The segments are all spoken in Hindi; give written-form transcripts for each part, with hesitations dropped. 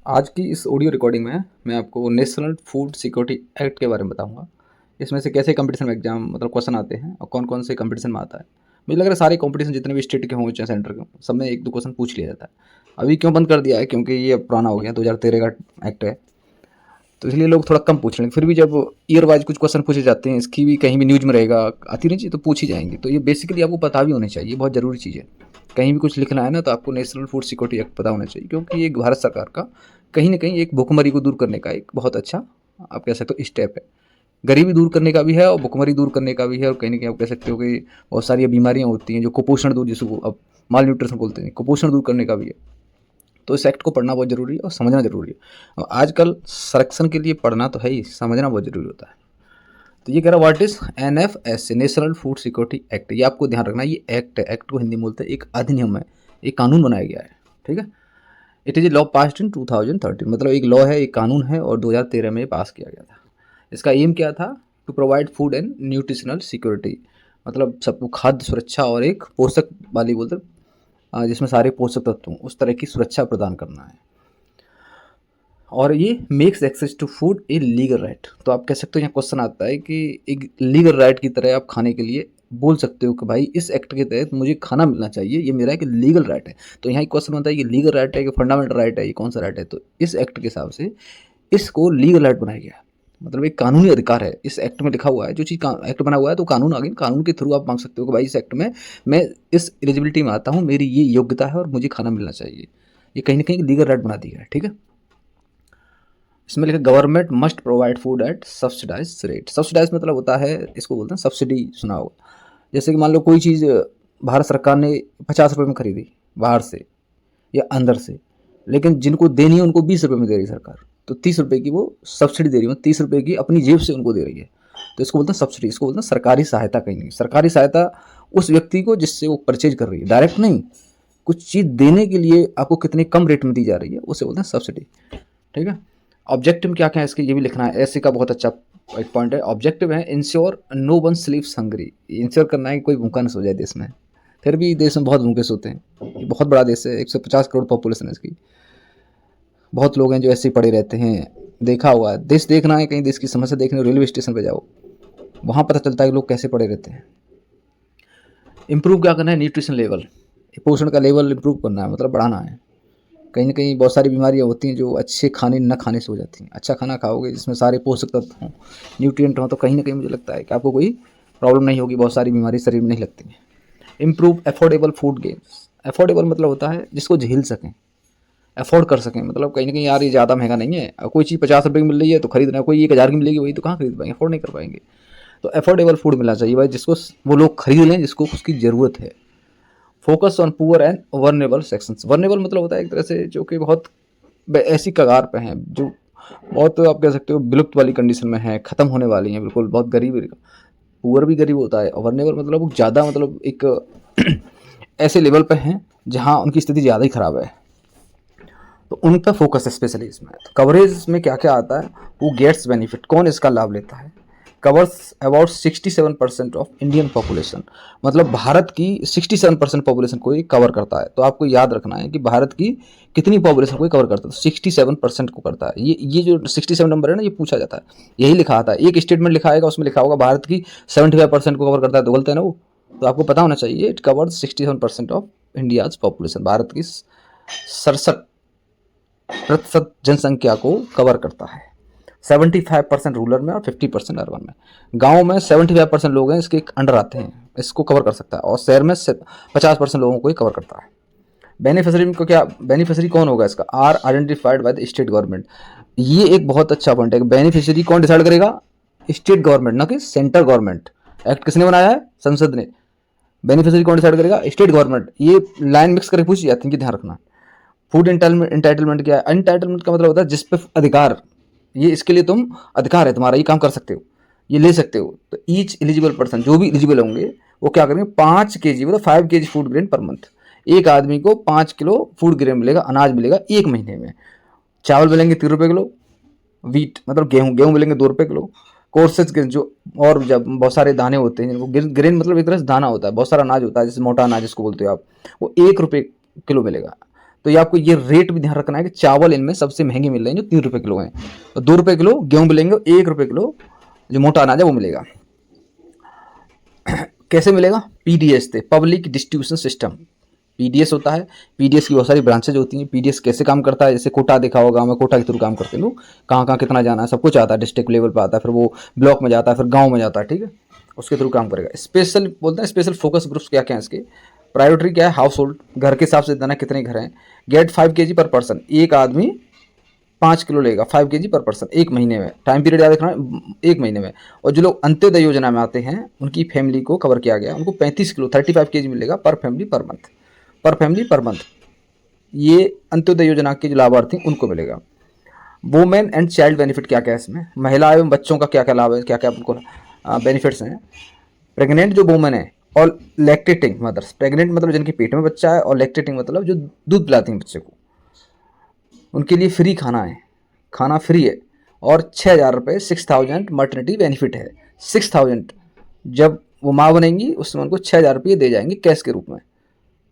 आज की इस ऑडियो रिकॉर्डिंग में मैं आपको नेशनल फूड सिक्योरिटी एक्ट के बारे में बताऊंगा। इसमें से कैसे कंपटीशन में एग्जाम मतलब क्वेश्चन आते हैं और कौन कौन से कंपटीशन में आता है। मुझे लग रहा है सारे कंपटीशन जितने भी स्टेट के हों चाहे सेंटर के हों, सब में एक दो क्वेश्चन पूछ लिया जाता है। अभी क्यों बंद कर दिया है, क्योंकि ये पुराना हो गया, 2013 का एक्ट है, तो इसलिए लोग थोड़ा कम पूछ रहे हैं। फिर भी जब ईयर वाइज कुछ क्वेश्चन पूछे जाते हैं, इसकी भी कहीं भी न्यूज़ में रहेगा, आती नहीं चीज़ तो पूछ ही जाएंगी। तो ये बेसिकली आपको पता भी होनी चाहिए, बहुत ज़रूरी चीज़ है। कहीं भी कुछ लिखना है ना, तो आपको नेशनल फूड सिक्योरिटी एक्ट पता होना चाहिए, क्योंकि ये भारत सरकार का कहीं ना कहीं एक भुखमरी को दूर करने का एक बहुत अच्छा, आप कह सकते हो, स्टेप है। गरीबी दूर करने का भी है और भुखमरी दूर करने का भी है, और कहीं ना कहीं आप कह सकते हो कि बहुत सारी बीमारियां होती हैं जो कुपोषण दूर, जिसको अब माल न्यूट्रिशन बोलते हैं, कुपोषण दूर करने का भी है। तो इस एक्ट को पढ़ना बहुत ज़रूरी है और समझना ज़रूरी है। और आजकल संरक्षण के लिए पढ़ना तो है ही, समझना बहुत ज़रूरी होता है। तो ये कह रहा what is NFS, national food security act. ये आपको ध्यान रखना है, ये एक्ट है, एक्ट को हिंदी में बोलते हैं, एक अधिनियम है, एक कानून बनाया गया है। ठीक है। It is a law passed in 2013, मतलब एक लॉ है, एक कानून है, और 2013 में पास किया गया था। इसका एम क्या था? To provide food and nutritional security, मतलब सबको खाद्य सुरक्षा और एक पोषक वाली बोलते जिसमें सारे पोषक तत्व हों, उस तरह की सुरक्षा प्रदान करना है। और ये makes access to food a legal right. तो आप कह सकते हो, यहाँ क्वेश्चन आता है कि एक लीगल राइट की तरह आप खाने के लिए बोल सकते हो कि भाई इस एक्ट के तहत मुझे खाना मिलना चाहिए, ये मेरा एक लीगल राइट है। तो यहाँ एक क्वेश्चन बनता है कि लीगल राइट है कि फंडामेंटल राइट है, ये कौन सा राइट है? तो इस एक्ट के हिसाब से इसको लीगल राइट बनाया गया, मतलब एक कानूनी अधिकार है। इस एक्ट में लिखा हुआ है, जो चीज़ एक्ट बना हुआ है तो कानून आगे, कानून के थ्रू आप मांग सकते हो कि भाई इस एक्ट में मैं इस एलिजिबिलिटी में आता हूँ, मेरी ये योग्यता है और मुझे खाना मिलना चाहिए। ये कहीं ना कहीं लीगल राइट बना दिया है। ठीक है। इसमें लिखा government must provide food at subsidise rate. Subsidise मतलब होता है, इसको बोलते हैं सब्सिडी, सुना होगा। जैसे कि मान लो कोई चीज़ भारत सरकार ने 50 रुपये में खरीदी बाहर से या अंदर से, लेकिन जिनको देनी है उनको 20 रुपये में दे रही सरकार, तो 30 रुपये की वो सब्सिडी दे रही है, 30 रुपये की अपनी जेब से उनको दे रही है। तो इसको बोलते हैं सब्सिडी, इसको बोलते हैं सरकारी सहायता। कहीं नहीं, सरकारी सहायता उस व्यक्ति को जिससे वो परचेज कर रही है, डायरेक्ट नहीं, कुछ चीज़ देने के लिए आपको कितने कम रेट में दी जा रही है, उसे बोलते हैं सब्सिडी। ठीक है। ऑब्जेक्टिव में क्या क्या है इसके, ये भी लिखना है। ऐसे का बहुत अच्छा एक पॉइंट है। ऑब्जेक्टिव है ensure no one sleeps hungry, ensure करना है कि कोई भूखा न सो जाए देश में। फिर भी देश में बहुत भूखे सोते हैं, ये बहुत बड़ा देश है, 150 करोड़ पॉपुलेशन है इसकी। बहुत लोग हैं जो ऐसे ही पड़े रहते हैं, देखा हुआ है। देश देखना है, कहीं देश की समस्या देखनी हो, रेलवे स्टेशन पे जाओ, वहाँ पता चलता है कि लोग कैसे पड़े रहते हैं। इम्प्रूव क्या करना है? न्यूट्रिशन लेवल, पोषण का लेवल इम्प्रूव करना है, मतलब बढ़ाना है। कहीं ना कहीं बहुत सारी बीमारियां होती हैं जो अच्छे खाने न खाने से हो जाती हैं। अच्छा खाना खाओगे जिसमें सारे पोषक तत्व हों, न्यूट्रिएंट हों, तो कहीं ना कहीं मुझे लगता है कि आपको कोई प्रॉब्लम नहीं होगी, बहुत सारी बीमारी शरीर में नहीं लगती हैं। Improve affordable food games. Affordable मतलब होता है जिसको झेल सकें, अफोर्ड कर सकें, मतलब कहीं ना कहीं यार ये ज़्यादा महंगा नहीं है, कोई चीज़ 50 रुपये की मिल रही है तो खरीदना है, कोई 1,000 की मिलेगी वही तो कहाँ खरीद पाएंगे, अफोर्ड नहीं कर पाएंगे। तो अफोर्डेबल फूड मिलना चाहिए भाई, जिसको वो लोग खरीद लें जिसको उसकी ज़रूरत है। Focus on poor and vulnerable sections. Vulnerable मतलब होता है एक तरह से जो कि बहुत ऐसी कगार पे हैं, जो बहुत आप कह सकते हो विलुप्त वाली कंडीशन में है, ख़त्म होने वाली हैं, बिल्कुल बहुत गरीब। पुअर भी गरीब होता है, और वर्नेबल मतलब ज़्यादा, मतलब एक ऐसे लेवल पे हैं जहाँ उनकी स्थिति ज़्यादा ही ख़राब है, तो उन पर फोकस है स्पेशली इसमें। तो कवरेज में क्या क्या आता है? वो गेट्स बेनिफिट, कौन इसका लाभ लेता है? Covers about 67% of Indian population, मतलब भारत की 67% पॉपुलेशन को ये कवर करता है। तो आपको याद रखना है कि भारत की कितनी पॉपुलेशन को ये कवर करता है, तो 67% को करता है। ये जो 67 नंबर है ना, ये पूछा जाता है, यही लिखा आता है। एक स्टेटमेंट लिखा आएगा, उसमें लिखा होगा भारत की 75% को कवर करता है, तो गलत है ना वो। तो आपको पता होना चाहिए it covers 67% of India's population, Bharat की 67% जनसंख्या को कवर करता है। 75% रूरल में और 50% अर्बन में। गांव में 75% लोग हैं इसके अंडर आते हैं, इसको कवर कर सकता है, और शहर में 50% लोगों को ही कवर करता है। बेनिफिशरी को क्या, बेनिफिशरी कौन होगा इसका? Are identified by the state government. ये एक बहुत अच्छा पॉइंट है कि बेनिफिशरी कौन डिसाइड करेगा? स्टेट गवर्नमेंट, ना कि सेंट्रल गवर्नमेंट। एक्ट किसने बनाया है? संसद ने। बेनिफिशरी कौन डिसाइड करेगा? State government. ये लाइन मिक्स करके पूछी जाती है कि ध्यान रखना। फूड एंटाइटलमेंट क्या है? एंटाइटलमेंट का मतलब होता है जिस पे अधिकार, ये इसके लिए तुम अधिकार है तुम्हारा, ये काम कर सकते हो, ये ले सकते हो। तो ईच एलिजिबल पर्सन, जो भी एलिजिबल होंगे वो क्या करेंगे? 5 kg, मतलब 5 kg food grain per month. एक आदमी को 5 किलो फूड ग्रेन मिलेगा, अनाज मिलेगा एक महीने में। चावल मिलेंगे 3 रुपये किलो, वीट मतलब गेहूँ, गेहूँ मिलेंगे 2 रुपये किलो। कोर्सेज ग्रेन जो, और जब बहुत सारे दाने होते हैं जिनको ग्रेन मतलब एक तरह से दाना होता है, बहुत सारा अनाज होता है, जैसे मोटा अनाज जिसको बोलते हो आप, वो 1 रुपये किलो मिलेगा। तो ये आपको ये रेट भी ध्यान रखना है कि चावल इनमें सबसे महंगे मिल रहे हैं जो 3 रुपये किलो हैं। तो 2 रुपये किलो गेहूँ मिलेंगे, 1 रुपये किलो जो मोटा अनाज है वो मिलेगा। कैसे मिलेगा? पीडीएस से, पब्लिक डिस्ट्रीब्यूशन सिस्टम, पीडीएस होता है। पीडीएस की बहुत सारी ब्रांचेज होती हैं। पीडीएस कैसे काम करता है? जैसे कोटा देखा होगा, गाँव में कोटा के थ्रू काम करते हैं लोग, कहाँ कहाँ कितना जाना है सब कुछ आता है, डिस्ट्रिक्ट लेवल पर आता है, फिर वो ब्लॉक में जाता है, फिर गाँव में जाता है, ठीक है, उसके थ्रू काम करेगा। स्पेशल बोलते हैं, स्पेशल फोकस ग्रुप्स क्या क्या है इसके? प्रायोरिटी क्या है? हाउस होल्ड, घर के हिसाब से देना कितने घर हैं। गेट 5 kg पर पर्सन, एक आदमी 5 किलो लेगा, 5 kg पर पर्सन, एक महीने में। टाइम पीरियड याद रखना है, एक महीने में। और जो लोग अंत्योदय योजना में आते हैं उनकी फैमिली को कवर किया गया, उनको 35 किलो 35 kg मिलेगा पर फैमिली पर मंथ, पर फैमिली पर मंथ। ये अंत्योदय योजना के जो लाभार्थी उनको मिलेगा। वुमेन एंड चाइल्ड बेनिफिट क्या क्या है इसमें? महिला एवं बच्चों का क्या क्या लाभ है, क्या क्या उनको बेनिफिट्स हैं? प्रेग्नेंट जो वुमेन है और लैक्टेटिंग मदर्स, प्रेग्नेंट मतलब जिनके पेट में बच्चा है, और लैक्टेटिंग मतलब जो दूध पिलाती हैं बच्चे को, उनके लिए फ्री खाना है, खाना फ्री है। और 6,000 रुपये 6,000 मटर्निटी बेनिफिट है। 6,000 जब वो माँ बनेंगी उस समय उनको 6,000 रुपये दे जाएंगे कैश के रूप में,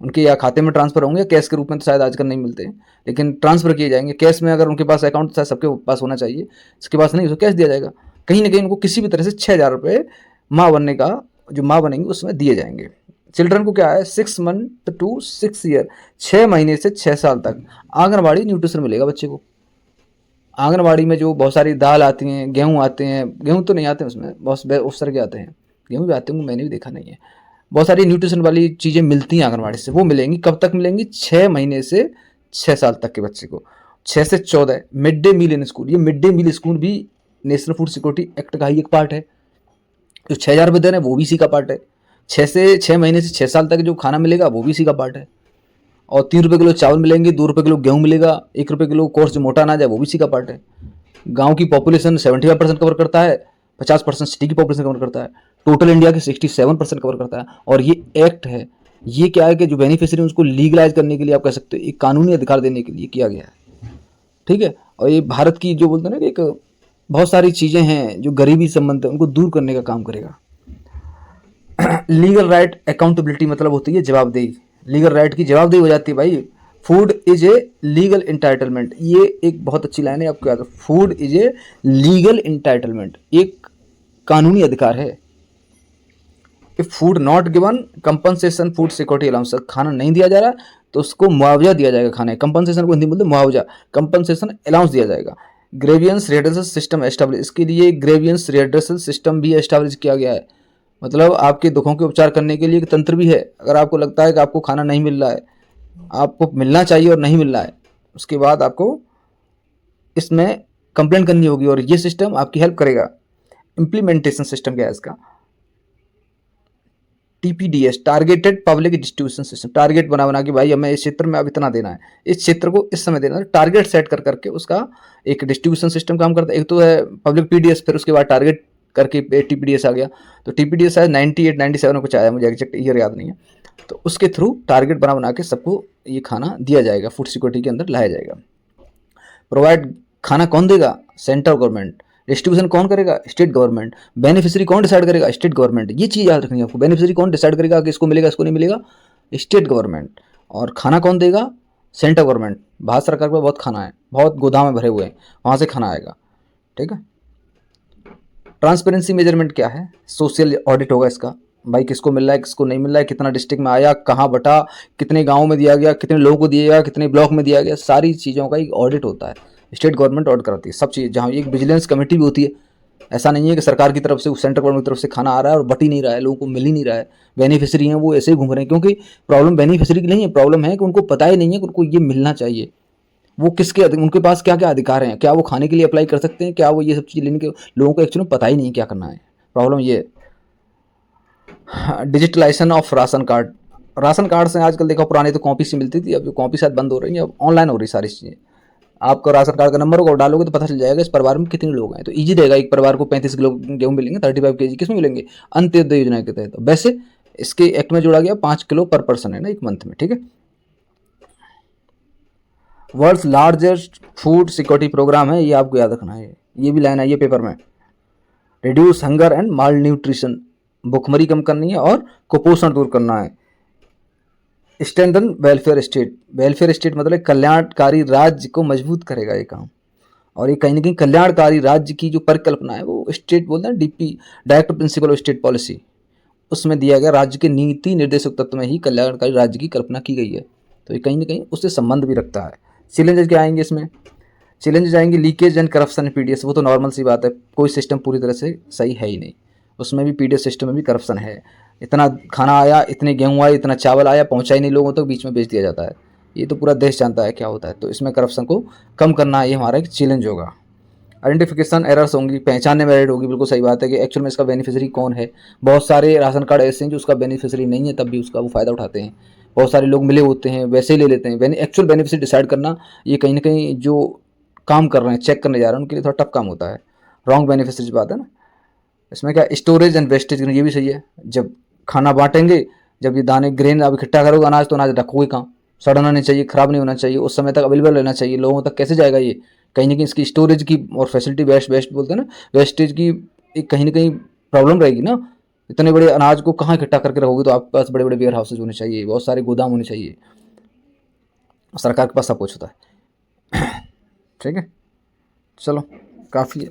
उनके या खाते में ट्रांसफ़र होंगे, कैश के रूप में तो शायद आजकल नहीं मिलते हैं, लेकिन ट्रांसफ़र किए जाएंगे कैश में। अगर उनके पास अकाउंट शायद सबके पास होना चाहिए, इसके पास नहीं तो कैश दिया जाएगा। कहीं ना कहीं उनको किसी भी तरह से 6,000 रुपये माँ बनने का, जो माँ बनेंगी उसमें दिए जाएंगे। चिल्ड्रन को क्या है? 6 मंथ टू 6 ईयर, 6 महीने से 6 साल तक आंगनबाड़ी न्यूट्रिशन मिलेगा बच्चे को। आंगनबाड़ी में जो बहुत सारी दाल आती हैं, गेहूँ आते हैं, गेहूँ तो नहीं आते उसमें, बहुत उस तरह के आते हैं, गेहूँ भी आते होंगे, मैंने भी देखा नहीं है। बहुत सारी न्यूट्रिशन वाली चीज़ें मिलती हैं आंगनबाड़ी से, वो मिलेंगी। कब तक मिलेंगी? 6 महीने से 6 साल तक के बच्चे को। 6 से 14 mid day meal in school, ये मिड डे मील स्कूल भी नेशनल फूड सिक्योरिटी एक्ट का ही एक पार्ट है। जो 6,000 रुपये दे रहे हैं वो भी इसी का पार्ट है। 6 महीने से 6 साल तक जो खाना मिलेगा वो भी इसी का पार्ट है। और 3 रुपये किलो चावल मिलेंगे, 2 रुपये किलो गेहूँ मिलेगा, 1 रुपये किलो कोर्स जो मोटा अनाज है वो भी इसी का पार्ट है। गांव की पॉपुलेशन 75% कवर करता है, 50% सिटी की पॉपुलेशन कवर करता है, टोटल इंडिया के 67% कवर करता है। और ये एक्ट है, ये क्या है कि जो बेनिफिशियरी उसको लीगलाइज करने के लिए आप कह सकते हो, एक कानूनी अधिकार देने के लिए किया गया है, ठीक है। और ये भारत की जो बोलते हैं ना कि एक बहुत सारी चीज़ें हैं जो गरीबी संबंध है उनको दूर करने का काम करेगा। लीगल राइट अकाउंटेबिलिटी मतलब होती है जवाबदेही। लीगल राइट की जवाबदेही हो जाती है भाई। Food is a legal entitlement, ये एक बहुत अच्छी लाइन है, आपको याद है। Food is a legal entitlement, एक कानूनी अधिकार है। If food not given compensation food security allowance, खाना नहीं दिया जा रहा तो उसको मुआवजा दिया जाएगा। खाने कंपनसेशन को हिंदी में बोलते हैं मुआवजा, कंपनसेशन अलाउंस दिया जाएगा। ग्रेवियंस रिडर्सल सिस्टम एस्टैब्लिश, इसके लिए ग्रेवियंस रिडर्सल सिस्टम भी एस्टैब्लिश किया गया है। मतलब आपके दुखों के उपचार करने के लिए एक तंत्र भी है। अगर आपको लगता है कि आपको खाना नहीं मिल रहा है, आपको मिलना चाहिए और नहीं मिल रहा है, उसके बाद आपको इसमें कंप्लेंट करनी होगी और ये सिस्टम आपकी हेल्प करेगा। इम्प्लीमेंटेशन सिस्टम क्या है इसका? TPDS, targeted public distribution system. Target बना के भाई हमें इस क्षेत्र में अब इतना देना है, इस क्षेत्र को इस समय देना है, टारगेट सेट कर करके उसका एक डिस्ट्रीब्यूशन सिस्टम काम करता है। एक तो है पब्लिक पीडीएस, फिर उसके बाद टारगेट करके टीपीडीएस आ गया। तो टीपीडीएस शायद 98 97 में कुछ आया, मुझे एग्जैक्ट ईयर याद नहीं है। तो उसके थ्रू टारगेट बना के सबको ये खाना दिया जाएगा, फूड सिक्योरिटी के अंदर लाया जाएगा। प्रोवाइड, खाना कौन देगा? Central government. डिस्ट्रीब्यूशन कौन करेगा? State government. बेनिफिशियरी कौन डिसाइड करेगा? State government. ये चीज़ याद रखनी है आपको। बेनिफिशियरी कौन डिसाइड करेगा कि इसको मिलेगा इसको नहीं मिलेगा? State government. और खाना कौन देगा? Central government. भारत सरकार पर बहुत खाना है, बहुत गोदाम में भरे हुए हैं, वहाँ से खाना आएगा, ठीक है। ट्रांसपेरेंसी मेजरमेंट क्या है? सोशल ऑडिट होगा इसका, भाई किसको मिल रहा है किसको नहीं मिल रहा है, कितना डिस्ट्रिक्ट में आया, कहाँ बटा, कितने गाँव में दिया गया, कितने लोगों को दिया गया, कितने ब्लॉक में दिया गया, सारी चीज़ों का एक ऑडिट होता है। स्टेट गवर्नमेंट ऑडिट कराती है सब चीज़। जहाँ एक विजिलेंस कमेटी भी होती है। ऐसा नहीं है कि सरकार की तरफ से, सेंट्रल गवर्नमेंट की तरफ से खाना आ रहा है और बट ही नहीं रहा है, लोगों को मिल ही नहीं रहा है। बेनिफिशियरी हैं वो ऐसे ही घूम रहे हैं, क्योंकि प्रॉब्लम बेनिफिशियरी की नहीं है, प्रॉब्लम है कि उनको पता ही नहीं है कि उनको ये मिलना चाहिए। वो किसके, उनके पास क्या क्या अधिकार हैं, क्या वो खाने के लिए अप्लाई कर सकते हैं, क्या वो ये सब चीज़ लेने के, लोगों को एक्चुअली पता ही नहीं क्या करना है। प्रॉब्लम ये। Digitalisation of ration card. Ration card से आजकल देखो, पुराने तो कॉपी से मिलती थी, अब जो कॉपी शायद बंद हो रही है, अब ऑनलाइन हो रही सारी चीज़ें। आपका राशन कार्ड का नंबर होगा, डालोगे तो पता चल जाएगा इस परिवार में कितने लोग हैं। तो इजी रहेगा, एक परिवार को 35 किलो गेहूँ मिलेंगे, 35 kg किस में मिलेंगे? अंत्योदय योजना के तहत। वैसे इसके एक्ट में जोड़ा गया 5 किलो पर पर्सन है ना, एक मंथ में, ठीक है। World's largest food security programme है, ये आपको याद रखना है, ये भी लाइन आई है पेपर में। Reduce hunger and mall nutrition, भुखमरी कम करनी है और कुपोषण दूर करना है। Strengthen welfare state, welfare state मतलब कल्याणकारी राज्य को मजबूत करेगा ये काम। और ये कहीं ना कहीं कल्याणकारी राज्य की जो परिकल्पना है वो स्टेट बोलते हैं DP, direct principle of state policy, उसमें दिया गया राज्य के नीति निर्देशक तत्व में ही कल्याणकारी राज्य की कल्पना की गई है। तो ये कहीं ना कहीं उससे संबंध भी रखता है। चैलेंजेस क्या आएंगे इसमें? चैलेंजेस आएंगे leakage and corruption in PDS. वो तो नॉर्मल सी बात है, कोई सिस्टम पूरी तरह से सही है ही नहीं, उसमें भी पीडीएस सिस्टम में भी करप्शन है। इतना खाना आया, इतने गेहूँ आए, इतना चावल आया, पहुँचा ही नहीं लोगों तक, बीच में बेच दिया जाता है। ये तो पूरा देश जानता है क्या होता है। तो इसमें करप्शन को कम करना ये हमारा एक चैलेंज होगा। आइडेंटिफिकेशन एरर्स होंगी, पहचानने में एरर होगी। बिल्कुल सही बात है कि एक्चुअल में इसका बेनिफिशियरी कौन है। बहुत सारे राशन कार्ड ऐसे हैं जो उसका बेनिफिशियरी नहीं है, तब भी उसका वो फ़ायदा उठाते हैं। बहुत सारे लोग मिले होते हैं, वैसे ही ले लेते हैं। एक्चुअल बेनिफिशियरी डिसाइड करना ये कहीं ना कहीं जो काम कर रहे हैं, चेक करने जा रहे हैं, उनके लिए थोड़ा टफ काम होता है। रॉन्ग बेनिफिशियरी बात है ना। इसमें क्या स्टोरेज एंड वेस्टेज, ये भी सही है। जब खाना बांटेंगे, जब ये दाने ग्रेन आप इकट्ठा करोगे अनाज, तो अनाज रखोगे कहाँ? सड़ना नहीं चाहिए, ख़राब नहीं होना चाहिए, उस समय तक अवेलेबल रहना चाहिए। लोगों तक कैसे जाएगा ये? कहीं ना कहीं इसकी स्टोरेज की और फैसिलिटी, वेस्ट बोलते हैं ना, वेस्टेज की एक कहीं ना कहीं प्रॉब्लम रहेगी ना। इतने बड़े अनाज को कहाँ इकट्ठा करके रखोगे? तो आपके पास बड़े बड़े वेयर हाउसेज होने चाहिए, बहुत सारे गोदाम होने चाहिए। सरकार के पास सब कुछ होता है। ठीक है, चलो काफ़ी है।